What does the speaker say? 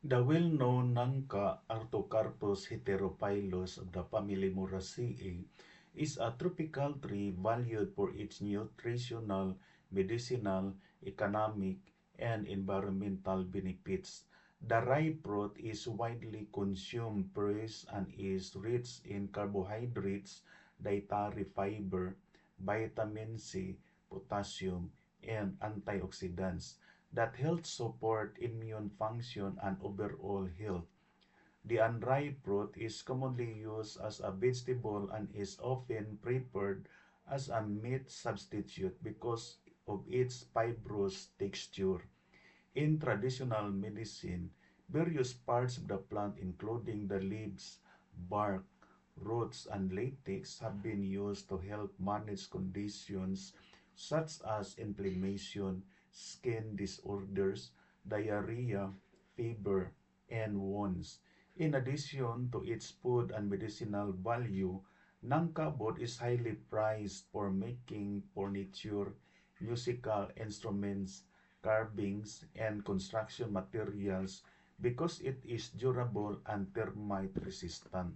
The well-known Nangka Artocarpus heterophyllus of the family Moraceae is a tropical tree valued for its nutritional, medicinal, economic, and environmental benefits. The ripe fruit is widely consumed fresh and is rich in carbohydrates, dietary fiber, vitamin C, potassium, and antioxidants that help support immune function and overall health. The unripe fruit is commonly used as a vegetable and is often prepared as a meat substitute because of its fibrous texture. In traditional medicine, various parts of the plant, including the leaves, bark, roots, and latex, have been used to help manage conditions such as inflammation, skin disorders, diarrhea, fever, and wounds. In addition to its food and medicinal value, Nangkabot is highly prized for making furniture, musical instruments, carvings, and construction materials because it is durable and termite resistant.